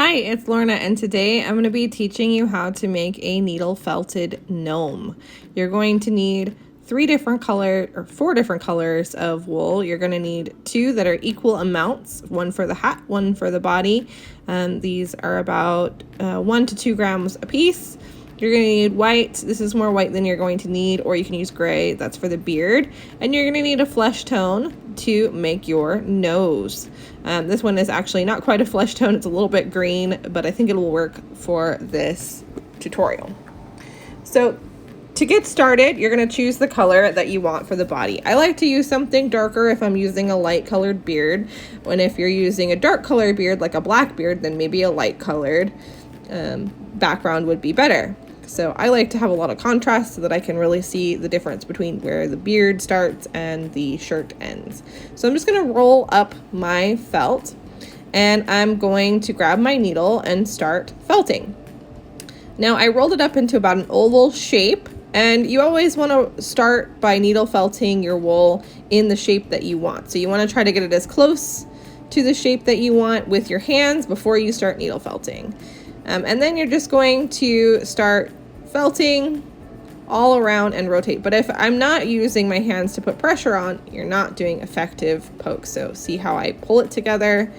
Hi, it's Lorna, and today I'm going to be teaching you how to make a needle felted gnome. You're going to need four different colors of wool. You're going to need two that are equal amounts, one for the hat, one for the body. These are about 1 to 2 grams a piece. You're going to need white. This is more white than you're going to need, or you can use gray. That's for the beard. And you're going to need a flesh tone to make your nose. This one is actually not quite a flesh tone. It's a little bit green, but I think it will work for this tutorial. So to get started, you're going to choose the color that you want for the body. I like to use something darker if I'm using a light colored beard. And if you're using a dark colored beard, like a black beard, then maybe a light colored background would be better. So I like to have a lot of contrast so that I can really see the difference between where the beard starts and the shirt ends. So I'm just going to roll up my felt, and I'm going to grab my needle and start felting. Now I rolled it up into about an oval shape, and you always want to start by needle felting your wool in the shape that you want. So you want to try to get it as close to the shape that you want with your hands before you start needle felting. And then you're just going to start felting all around and rotate. But if I'm not using my hands to put pressure on, you're not doing effective pokes. So see how I pull it together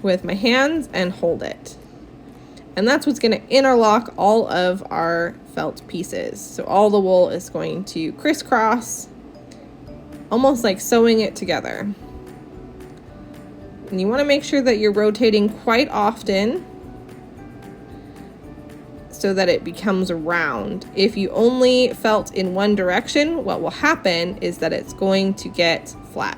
with my hands and hold it. And that's what's going to interlock all of our felt pieces. So all the wool is going to crisscross, almost like sewing it together. And you want to make sure that you're rotating quite often so that it becomes round. If you only felt in one direction, what will happen is that it's going to get flat.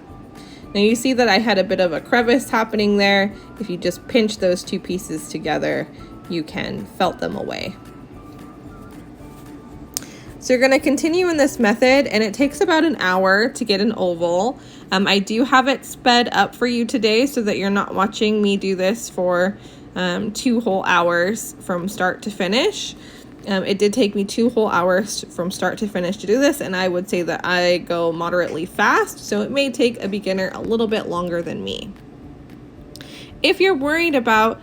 Now you see that I had a bit of a crevice happening there. If you just pinch those two pieces together, you can felt them away. So you're going to continue in this method, and it takes about an hour to get an oval. I do have it sped up for you today so that you're not watching me do this for 2 whole hours from start to finish. It did take me 2 whole hours from start to finish to do this, and I would say that I go moderately fast, so it may take a beginner a little bit longer than me. If you're worried about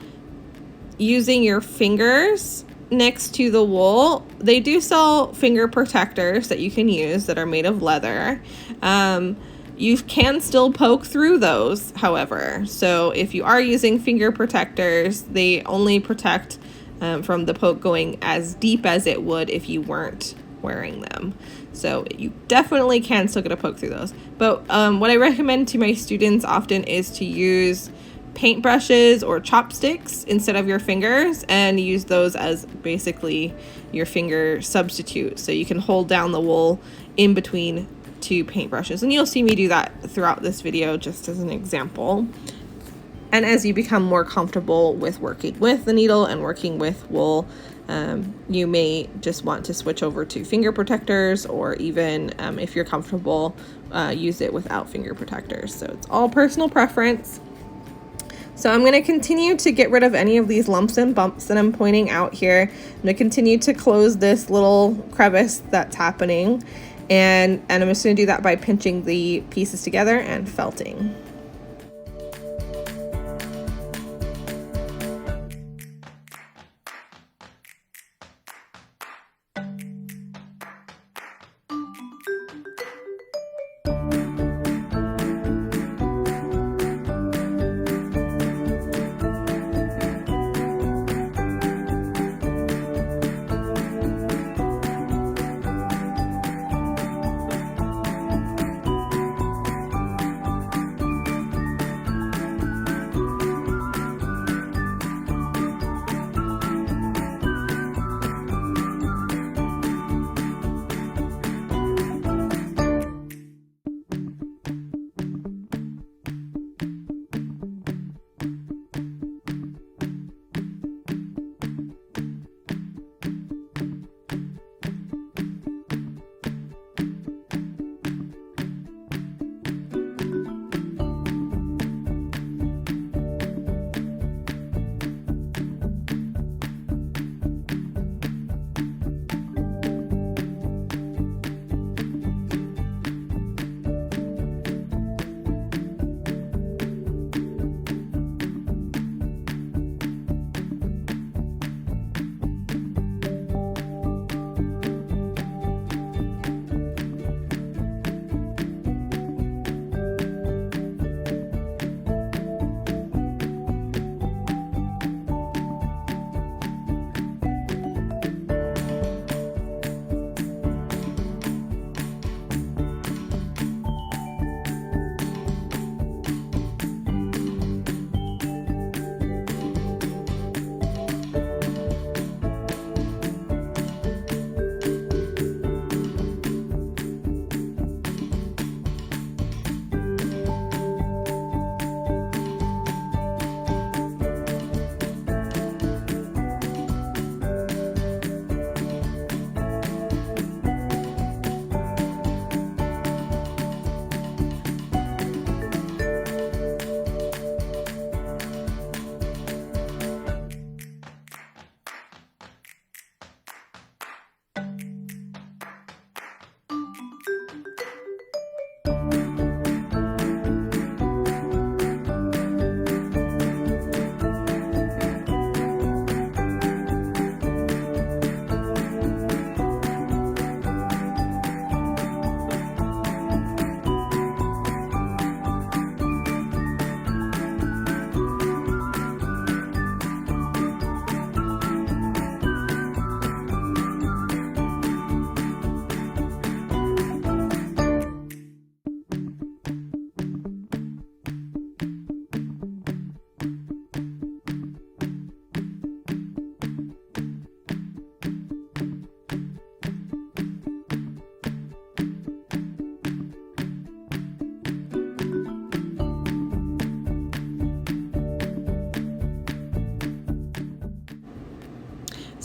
using your fingers next to the wool, they do sell finger protectors that you can use that are made of leather. You can still poke through those, however. So if you are using finger protectors, they only protect from the poke going as deep as it would if you weren't wearing them. So you definitely can still get a poke through those. But what I recommend to my students often is to use paintbrushes or chopsticks instead of your fingers, and use those as basically your finger substitute. So you can hold down the wool in between 2 paintbrushes, and you'll see me do that throughout this video just as an example. And as you become more comfortable with working with the needle and working with wool, you may just want to switch over to finger protectors, or even if you're comfortable, use it without finger protectors. So it's all personal preference. So I'm going to continue to get rid of any of these lumps and bumps that I'm pointing out here. I'm going to continue to close this little crevice that's happening. And I'm just going to do that by pinching the pieces together and felting.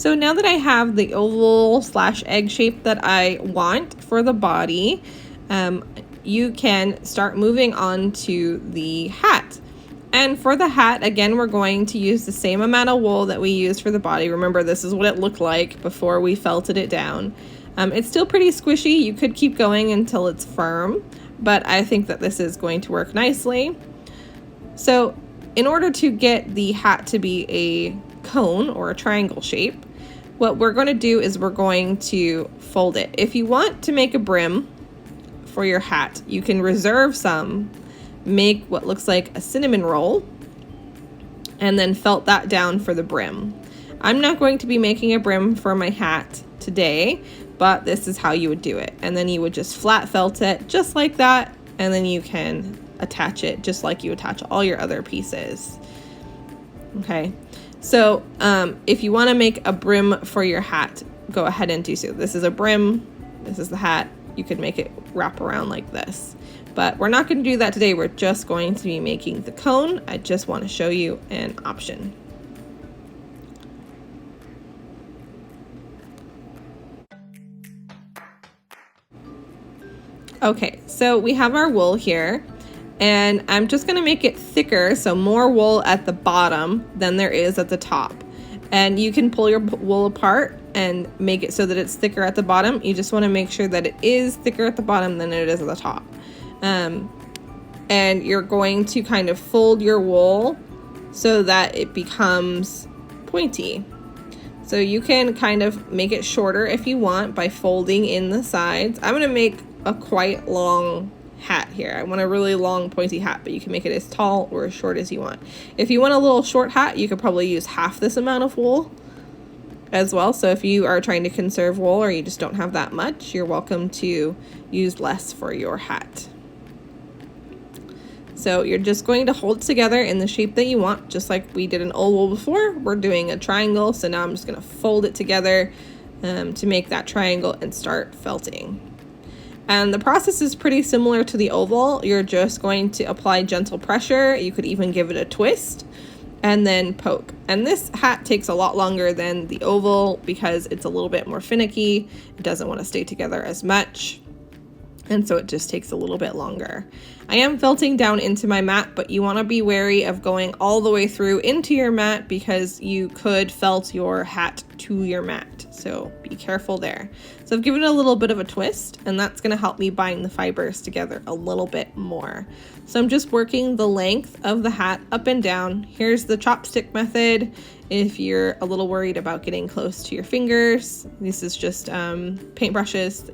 So now that I have the oval / egg shape that I want for the body, you can start moving on to the hat. And for the hat, again, we're going to use the same amount of wool that we used for the body. Remember, this is what it looked like before we felted it down. It's still pretty squishy. You could keep going until it's firm, but I think that this is going to work nicely. So in order to get the hat to be a cone or a triangle shape, what we're going to do is we're going to fold it. If you want to make a brim for your hat, you can reserve some, make what looks like a cinnamon roll, and then felt that down for the brim. I'm not going to be making a brim for my hat today, but this is how you would do it. And then you would just flat felt it just like that, and then you can attach it just like you attach all your other pieces. Okay, so if you want to make a brim for your hat, go ahead and do so. This is a brim, this is the hat. You could make it wrap around like this, but we're not going to do that today. We're just going to be making the cone. I just want to show you an option. Okay, so we have our wool here, and I'm just going to make it thicker, so more wool at the bottom than there is at the top. And you can pull your wool apart and make it so that it's thicker at the bottom. You just want to make sure that it is thicker at the bottom than it is at the top. And you're going to kind of fold your wool so that it becomes pointy. So you can kind of make it shorter if you want by folding in the sides. I'm going to make a quite long hat here. I want a really long pointy hat, but you can make it as tall or as short as you want. If you want a little short hat, you could probably use half this amount of wool as well. So if you are trying to conserve wool or you just don't have that much, you're welcome to use less for your hat. So you're just going to hold it together in the shape that you want, just like we did an oval before. We're doing a triangle, so now I'm just going to fold it together to make that triangle and start felting. And the process is pretty similar to the oval. You're just going to apply gentle pressure. You could even give it a twist and then poke. And this hat takes a lot longer than the oval because it's a little bit more finicky. It doesn't want to stay together as much, and so it just takes a little bit longer. I am felting down into my mat, but you want to be wary of going all the way through into your mat because you could felt your hat to your mat. So be careful there. So I've given it a little bit of a twist, and that's going to help me bind the fibers together a little bit more. So I'm just working the length of the hat up and down. Here's the chopstick method if you're a little worried about getting close to your fingers. This is just paintbrushes.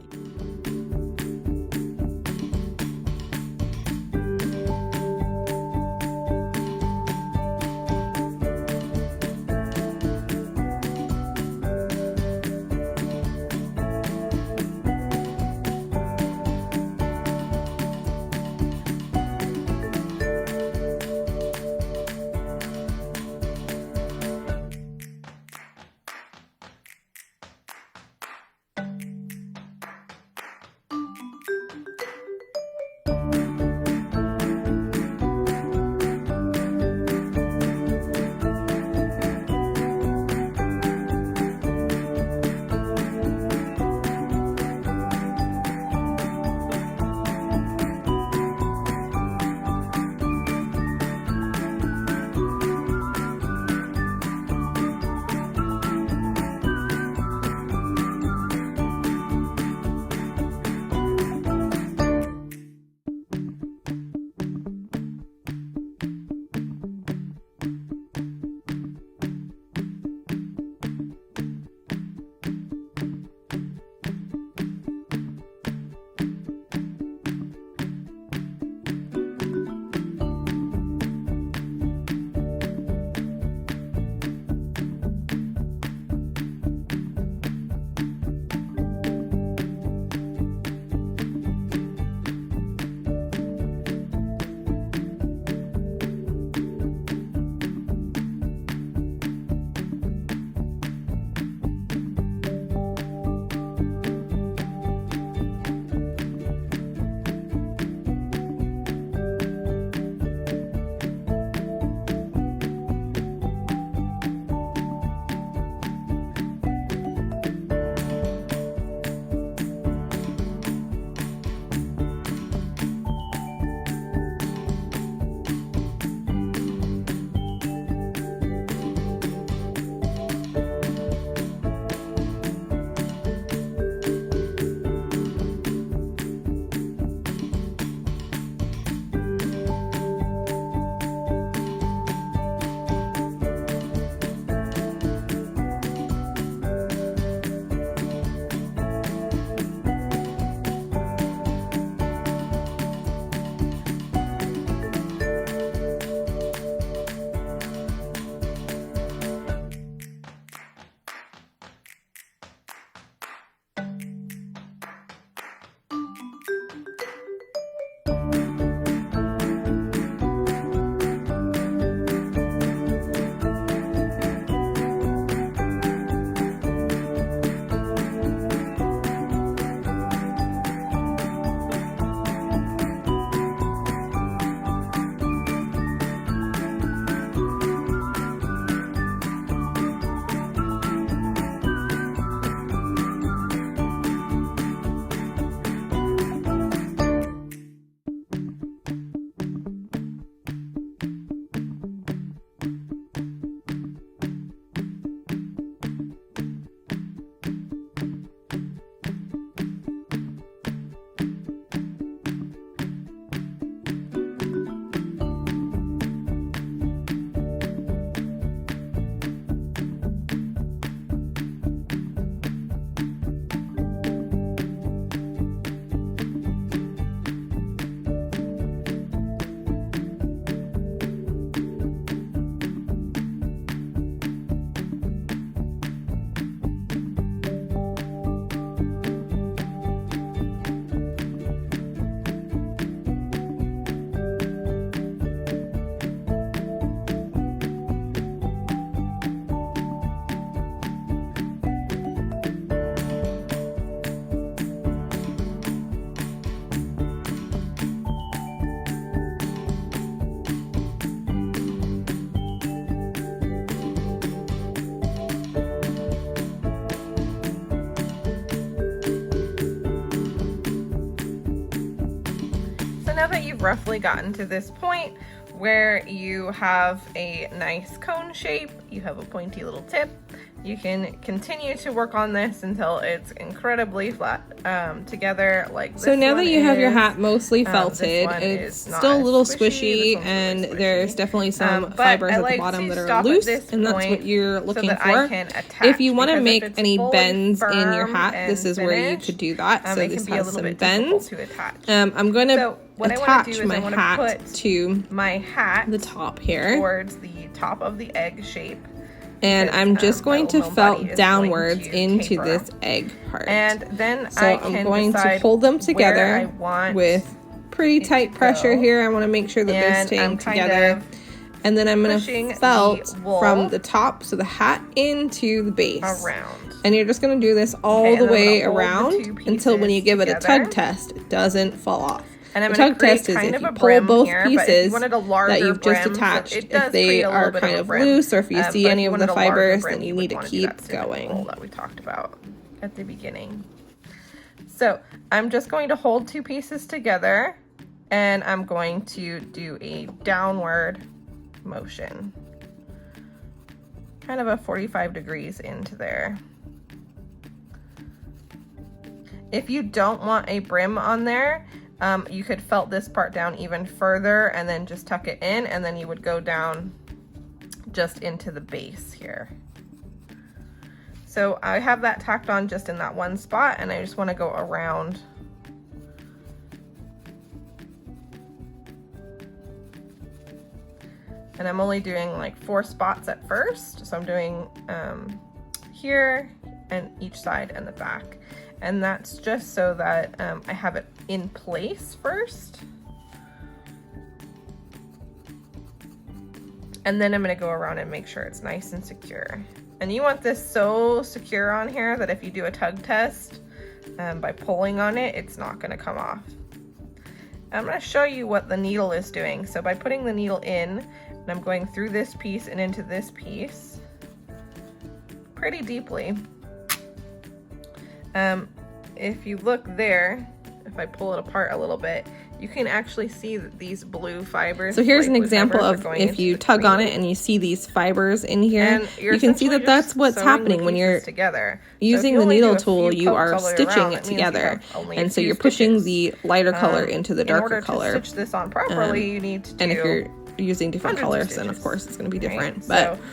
now that you've roughly gotten to this point where you have a nice cone shape, you have a pointy little tip, you can continue to work on this until it's incredibly flat together like this. So now that you have your hat mostly this felted, one it's is not still a as little squishy, squishy, this one's and really squishy. there's definitely some But fibers I at like the bottom to that are stop at loose, this and that's what point you're looking so that for. I can attach, If you want to because make if it's any fully bends in your firm hat, and this is where you could do that. So it this can be a has little some bit difficult bends. to attach. I'm going to So what I want attach to do is my I want hat to put to my hat the top here, towards the top of the egg shape. and Because, I'm just going to gnome body felt is downwards going to into taper. this egg part. And then So I can I'm going to decide hold them where I together want with pretty tight to pressure go. here. I want to make sure that they're And staying I'm kind together. of And then I'm going pushing to felt the wool from the top, so the hat into the base. around. And you're just going to do this all Okay, the and then I'm way gonna hold the around two until when you pieces give it a together. tug test, it doesn't fall off. And I'm the going to tug create test is kind if of you a pull brim both here, but if you pieces wanted a larger that you've just brim, so attached, it if does they create a little are bit kind of a of brim. loose, or if you see But any if you of the wanted a larger fibers, brim, then you would need to wanna do keep that cinnamon roll going. that we talked about at the beginning. So I'm just going to hold two pieces together, and I'm going to do a downward motion, kind of a 45 degrees into there. If you don't want a brim on there, you could felt this part down even further and then just tuck it in, and then you would go down just into the base here. So I have that tacked on just in that one spot, and I just want to go around. And I'm only doing like 4 spots at first. So I'm doing here and each side and the back. And that's just so that I have it in place first. And then I'm gonna go around and make sure it's nice and secure. And you want this so secure on here that if you do a tug test by pulling on it, it's not gonna come off. I'm gonna show you what the needle is doing. So by putting the needle in, and I'm going through this piece and into this piece pretty deeply. If you look there, if I pull it apart a little bit, you can actually see that these blue fibers. So here's an example of if you tug on it and you see these fibers in here, you can see that that's what's happening when you're together. using the needle tool. You are stitching it together, and so you're pushing the lighter color into the darker color. In order to stitch this on properly, you need to do, and if you're using different colors, then of course it's going to be different. Right? But so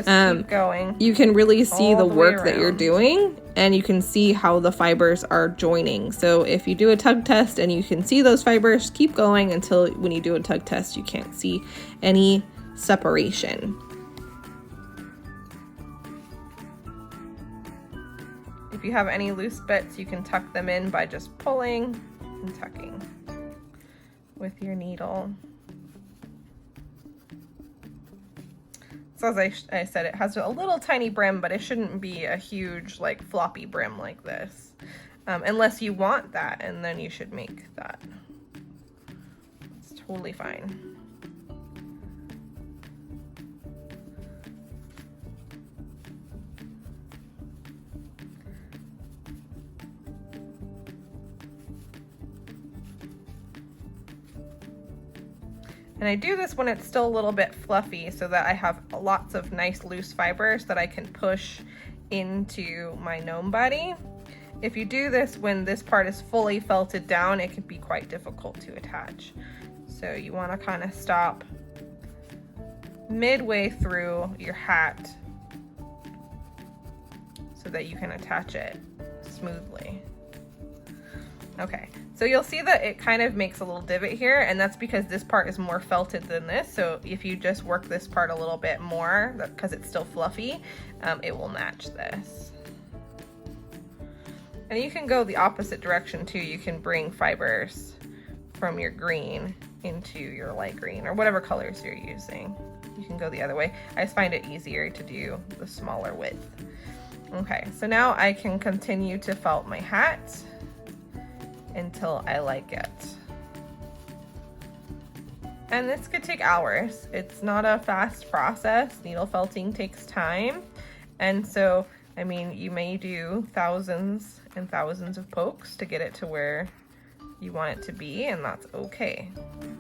just keep going. You can really see the all the way work that you're around. doing, and you can see how the fibers are joining. So if you do a tug test and you can see those fibers, keep going until when you do a tug test you can't see any separation. If you have any loose bits, you can tuck them in by just pulling and tucking with your needle. So as I said, it has a little tiny brim, but it shouldn't be a huge, like, floppy brim like this. Unless you want that, and then you should make that. It's totally fine. And I do this when it's still a little bit fluffy so that I have lots of nice loose fibers that I can push into my gnome body. If you do this when this part is fully felted down, it can be quite difficult to attach. So you want to kind of stop midway through your hat so that you can attach it smoothly. Okay, so you'll see that it kind of makes a little divot here, and that's because this part is more felted than this. So if you just work this part a little bit more, because it's still fluffy, it will match this. And you can go the opposite direction too. You can bring fibers from your green into your light green, or whatever colors you're using. You can go the other way. I just find it easier to do the smaller width. Okay, so now I can continue to felt my hat until I like it. And this could take hours. It's not a fast process. Needle felting takes time. And so, I mean, you may do thousands and thousands of pokes to get it to where you want it to be, and that's okay.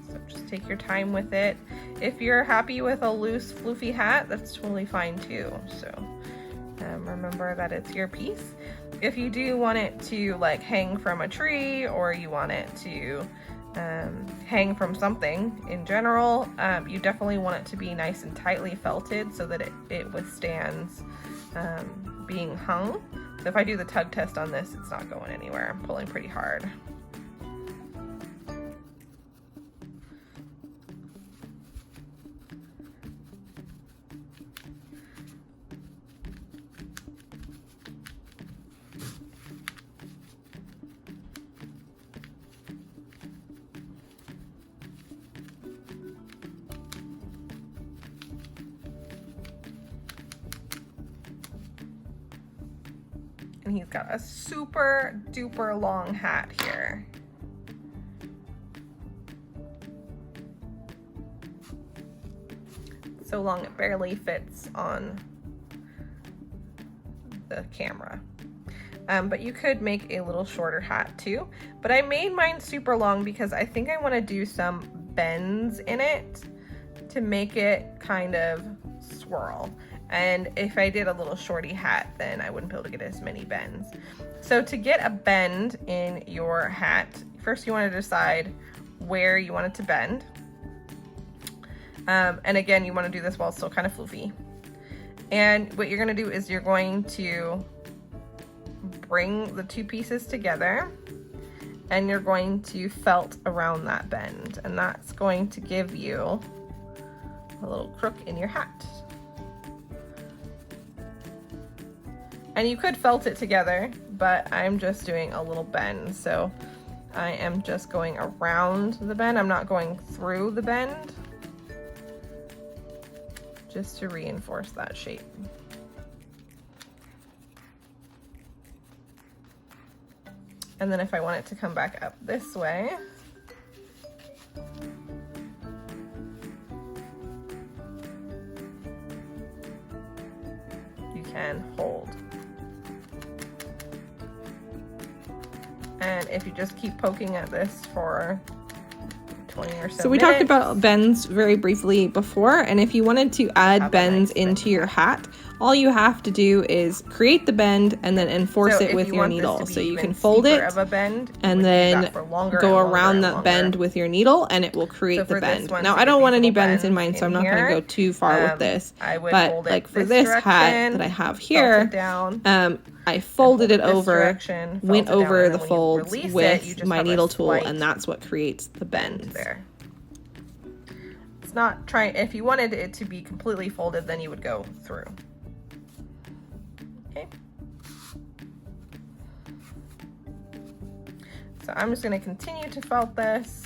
So just take your time with it. If you're happy with a loose, floofy hat, that's totally fine too. So remember that it's your piece. If you do want it to like hang from a tree, or you want it to hang from something in general, you definitely want it to be nice and tightly felted so that it withstands being hung. So if I do the tug test on this, it's not going anywhere. I'm pulling pretty hard. And he's got a super duper long hat here. So long it barely fits on the camera. But you could make a little shorter hat too. But I made mine super long because I think I want to do some bends in it to make it kind of swirl. And if I did a little shorty hat, then I wouldn't be able to get as many bends. So to get a bend in your hat, first you want to decide where you want it to bend. And again, you want to do this while it's still kind of floofy. And what you're going to do is you're going to bring the two pieces together, and you're going to felt around that bend. And that's going to give you a little crook in your hat. And you could felt it together, but I'm just doing a little bend. So I am just going around the bend. I'm not going through the bend, just to reinforce that shape. And then if I want it to come back up this way, you can hold. And if you just keep poking at this for 20 or so we minutes, talked about bends very briefly before, and if you wanted to add bends into your hat, all you have to do is create the bend and then enforce it with your needle. So you can fold it and then go around that bend with your needle, and it will create the bend. Now I don't want any bends in mine, so I'm not going to go too far with this. But like for this hat that I have here, I folded it over, went over the folds with my needle tool, and that's what creates the bend. There. It's not trying, if you wanted it to be completely folded, then you would go through. Okay. So I'm just going to continue to felt this.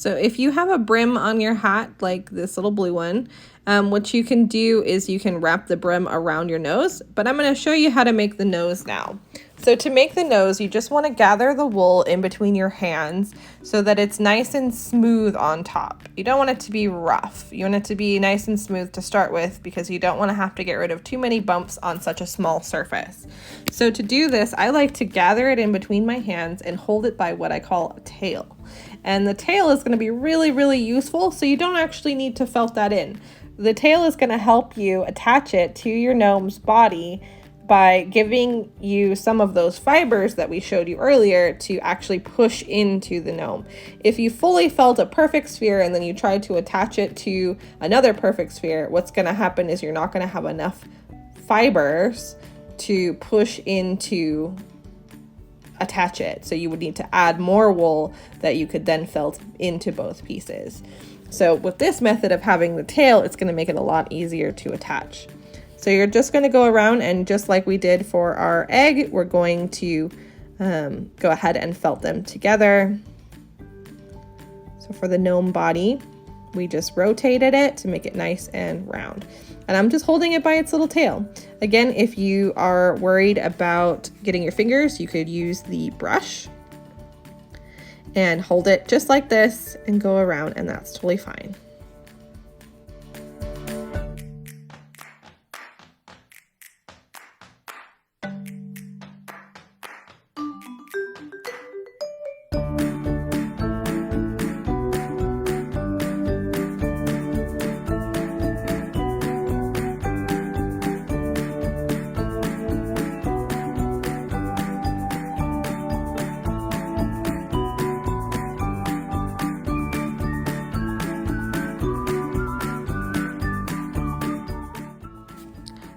So if you have a brim on your hat, like this little blue one, what you can do is you can wrap the brim around your nose, but I'm going to show you how to make the nose now. So to make the nose, you just want to gather the wool in between your hands so that it's nice and smooth on top. You don't want it to be rough. You want it to be nice and smooth to start with because you don't want to have to get rid of too many bumps on such a small surface. So to do this, I like to gather it in between my hands and hold it by what I call a tail. And the tail is going to be really, really useful, so you don't actually need to felt that in. The tail is going to help you attach it to your gnome's body by giving you some of those fibers that we showed you earlier to actually push into the gnome. If you fully felt a perfect sphere and then you try to attach it to another perfect sphere, what's going to happen is you're not going to have enough fibers to push into attach it. So you would need to add more wool that you could then felt into both pieces. So with this method of having the tail, it's going to make it a lot easier to attach. So you're just going to go around and just like we did for our egg, we're going to go ahead and felt them together. So for the gnome body, we just rotated it to make it nice and round. And I'm just holding it by its little tail. Again, if you are worried about getting your fingers, you could use the brush and hold it just like this and go around, and that's totally fine.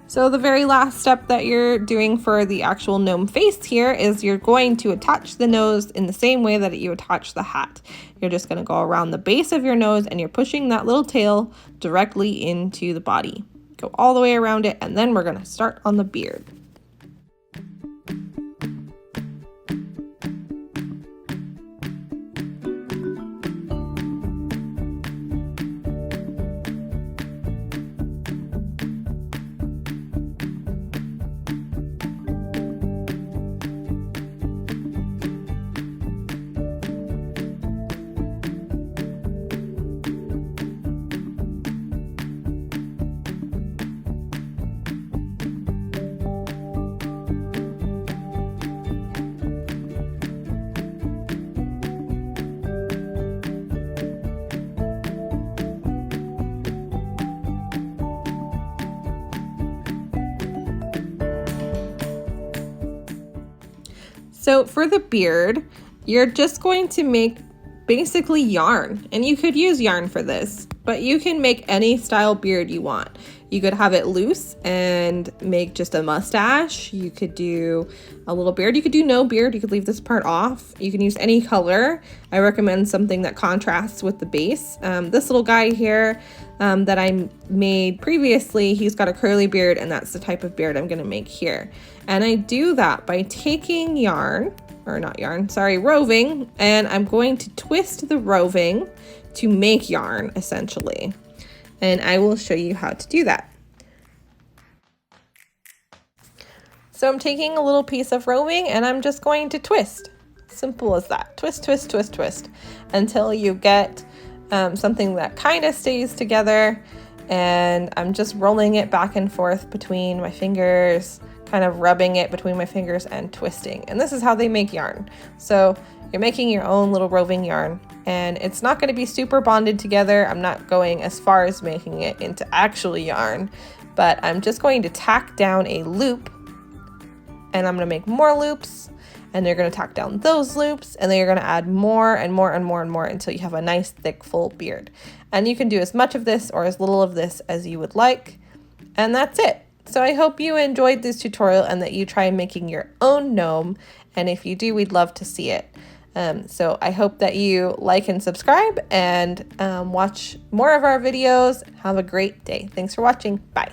So the very last step that you're doing for the actual gnome face here is you're going to attach the nose in the same way that you attach the hat. You're just going to go around the base of your nose and you're pushing that little tail directly into the body. Go all the way around it, and then we're going to start on the beard. So for the beard, you're just going to make basically yarn, and you could use yarn for this, but you can make any style beard you want. You could have it loose and make just a mustache. You could do a little beard. You could do no beard. You could leave this part off. You can use any color. I recommend something that contrasts with the base. This little guy here that I made previously, he's got a curly beard, and that's the type of beard I'm going to make here. And I do that by taking roving, and I'm going to twist the roving to make yarn, essentially. And I will show you how to do that. So I'm taking a little piece of roving and I'm just going to twist. Simple as that. Twist, twist, twist, twist, until you get something that kind of stays together. And I'm just rolling it back and forth between my fingers, kind of rubbing it between my fingers and twisting. And this is how they make yarn. So you're making your own little roving yarn, and it's not going to be super bonded together. I'm not going as far as making it into actual yarn, but I'm just going to tack down a loop, and I'm going to make more loops, and you're going to tack down those loops, and then you're going to add more and more and more and more until you have a nice thick full beard. And you can do as much of this or as little of this as you would like, and that's it. So I hope you enjoyed this tutorial and that you try making your own gnome, and if you do, we'd love to see it. So I hope that you like and subscribe and watch more of our videos. Have a great day. Thanks for watching. Bye.